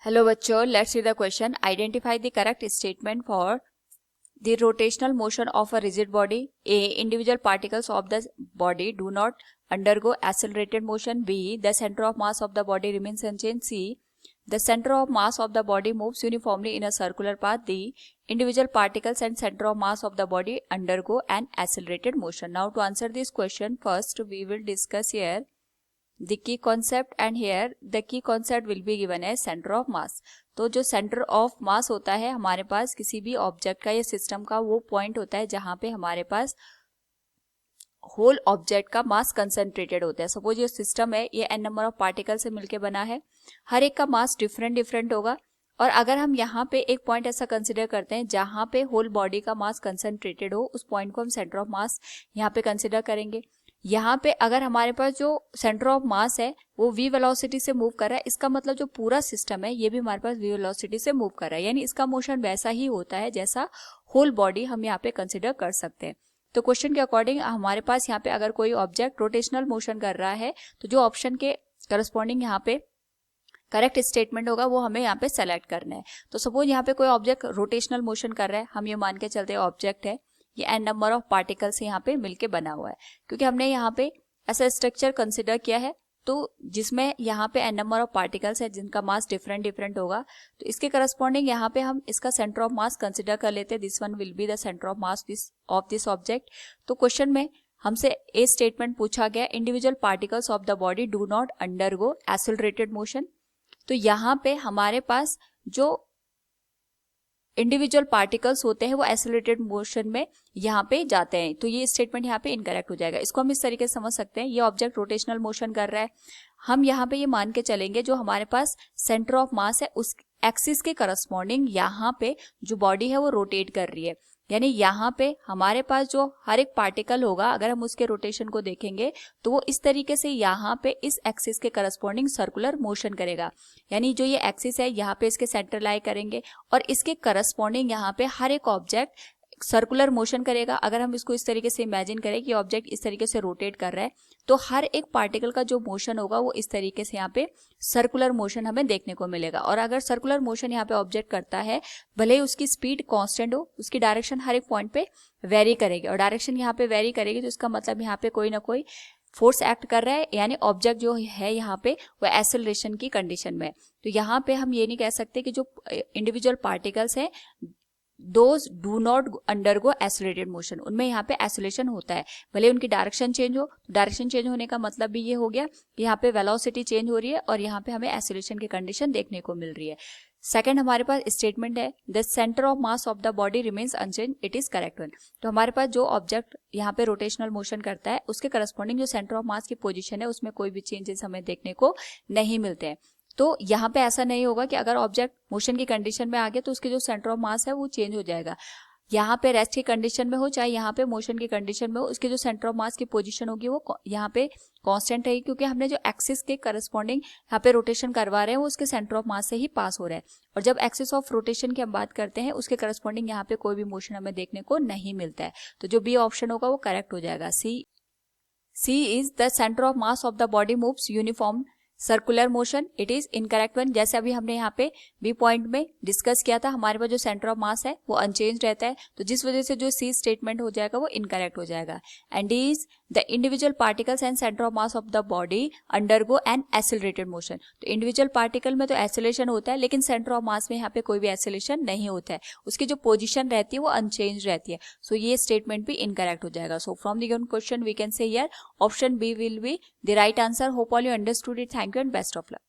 Hello बच्चों, let's see the question. Identify the correct statement for the rotational motion of a rigid body. A, individual particles of the body do not undergo accelerated motion. B, the center of mass of the body remains unchanged. C, the center of mass of the body moves uniformly in a circular path. D, individual particles and center of mass of the body undergo an accelerated motion. Now to answer this question, first we will discuss here the key concept, and here the key concept will be given as center of mass. तो जो centre of मास होता है हमारे पास किसी भी object का या system का, वो पॉइंट होता है जहां पे हमारे पास होल ऑब्जेक्ट का मास कंसंट्रेटेड होता है. सपोज ये सिस्टम है, ये n नंबर ऑफ पार्टिकल से मिलके बना है, हर एक का मास डिफरेंट होगा. और अगर हम यहाँ पे एक पॉइंट ऐसा कंसिडर करते हैं जहां पे होल बॉडी का मास कंसंट्रेटेड हो, उस पॉइंट को हम सेंटर ऑफ मास यहाँ पे कंसिडर करेंगे. यहाँ पे अगर हमारे पास जो सेंटर ऑफ मास है वो v वेलोसिटी से मूव कर रहा है, इसका मतलब जो पूरा सिस्टम है ये भी हमारे पास v वेलोसिटी से मूव कर रहा है, यानी इसका मोशन वैसा ही होता है जैसा होल बॉडी हम यहाँ पे कंसिडर कर सकते हैं. तो क्वेश्चन के अकॉर्डिंग हमारे पास यहाँ पे अगर कोई ऑब्जेक्ट रोटेशनल मोशन कर रहा है तो जो ऑप्शन के करस्पॉन्डिंग यहाँ पे करेक्ट स्टेटमेंट होगा वो हमें यहाँ पे सेलेक्ट करना है. तो सपोज यहाँ पे कोई ऑब्जेक्ट रोटेशनल मोशन कर रहा है, हम ये मान के चलते हैं ऑब्जेक्ट है, ये n नंबर ऑफ पार्टिकल से यहाँ पे मिलके बना हुआ है, क्योंकि हमने यहाँ पे ऐसा स्ट्रक्चर कंसिडर किया है तो जिसमें यहाँ पे n नंबर ऑफ पार्टिकल्स है जिनका मास डिफरेंट होगा. तो इसके करस्पॉन्डिंग यहाँ पे हम इसका सेंटर ऑफ मास कंसिडर कर लेते हैं. This one will be the centre of mass of this object. तो क्वेश्चन में हमसे ए स्टेटमेंट पूछा गया, individual particles of the body do not undergo accelerated motion. तो यहाँ पे हमारे पास जो इंडिविजुअल पार्टिकल्स होते हैं वो एक्सेलरेटेड मोशन में यहाँ पे जाते हैं, तो ये स्टेटमेंट यहाँ पे इनकरेक्ट हो जाएगा. इसको हम इस तरीके से समझ सकते हैं, ये ऑब्जेक्ट रोटेशनल मोशन कर रहा है, हम यहाँ पे ये मान के चलेंगे जो हमारे पास सेंटर ऑफ मास है उस एक्सिस के करस्पॉन्डिंग यहाँ पे जो बॉडी है वो रोटेट कर रही है, यानी यहाँ पे हमारे पास जो हर एक पार्टिकल होगा अगर हम उसके रोटेशन को देखेंगे तो वो इस तरीके से यहाँ पे इस एक्सिस के करस्पॉन्डिंग सर्कुलर मोशन करेगा. यानी जो ये एक्सिस है यहाँ पे इसके सेंटर लाई करेंगे और इसके करस्पॉन्डिंग यहाँ पे हर एक ऑब्जेक्ट सर्कुलर मोशन करेगा. अगर हम इसको इस तरीके से इमेजिन करें कि ऑब्जेक्ट इस तरीके से रोटेट कर रहा है तो हर एक पार्टिकल का जो मोशन होगा वो इस तरीके से यहाँ पे सर्कुलर मोशन हमें देखने को मिलेगा. और अगर सर्कुलर मोशन यहाँ पे ऑब्जेक्ट करता है, भले ही उसकी स्पीड कांस्टेंट हो, उसकी डायरेक्शन हर एक पॉइंट पे वेरी करेगी. और डायरेक्शन यहाँ पे वेरी करेगी तो इसका मतलब यहाँ पे कोई ना कोई फोर्स एक्ट कर रहा है, यानी ऑब्जेक्ट जो है यहाँ पे वो एक्सेलरेशन की कंडीशन में. तो यहाँ पे हम ये नहीं कह सकते कि जो इंडिविजुअल पार्टिकल्स हैं those do not undergo accelerated motion, उनमें यहाँ पे एक्सेलरेशन होता है, भले उनकी डायरेक्शन चेंज हो. डायरेक्शन चेंज होने का मतलब भी ये हो गया कि यहाँ पे वेलोसिटी चेंज हो रही है और यहाँ पे हमें एक्सेलरेशन की कंडीशन देखने को मिल रही है. सेकंड हमारे पास स्टेटमेंट है, the centre of mass of the body remains unchange, it is correct one. तो हमारे पास जो ऑब्जेक्ट यहाँ पे रोटेशनल मोशन करता है उसके करस्पॉन्डिंग जो सेंटर ऑफ मास की पोजीशन है उसमें कोई भी चेंजेस हमें देखने को नहीं मिलते हैं. तो यहाँ पे ऐसा नहीं होगा कि अगर ऑब्जेक्ट मोशन की कंडीशन में आ गया तो उसके जो सेंटर ऑफ मास है वो चेंज हो जाएगा. यहाँ पे रेस्ट की कंडीशन में हो चाहे यहाँ पे मोशन की कंडीशन में हो, उसके जो सेंटर ऑफ मास की पोजीशन होगी वो यहाँ पे कांस्टेंट रहेगी, क्योंकि हमने जो एक्सिस के करस्पॉन्डिंग यहाँ पे रोटेशन करवा रहे हैं वो उसके सेंटर ऑफ मास से ही पास हो रहा है. और जब एक्सिस ऑफ रोटेशन की हम बात करते हैं उसके करस्पॉन्डिंग यहाँ पे कोई भी मोशन हमें देखने को नहीं मिलता है. तो जो बी ऑप्शन होगा वो करेक्ट हो जाएगा. C is the centre of mass of the body moves uniform circular motion, it is incorrect one. जैसे अभी हमने यहाँ पे बी पॉइंट में डिस्कस किया था, हमारे पास जो सेंटर ऑफ मास है वो अनचेंज रहता है, तो जिस वजह से जो सी स्टेटमेंट हो जाएगा वो इनकरेक्ट हो जाएगा. And D is the individual particles and centre of mass of the body undergo N accelerated motion. तो इंडिविजुअल पार्टिकल में तो एक्सेलरेशन होता है लेकिन सेंटर ऑफ मास में यहाँ पे कोई भी एक्सेलरेशन नहीं होता है, उसकी जो पोजिशन रहती है वो अनचेंज रहती है. सो ये स्टेटमेंट भी इनकरेक्ट हो जाएगा. So from the given question we can say here option B will be the right answer. Hope all you understood it. Thank you and best of luck.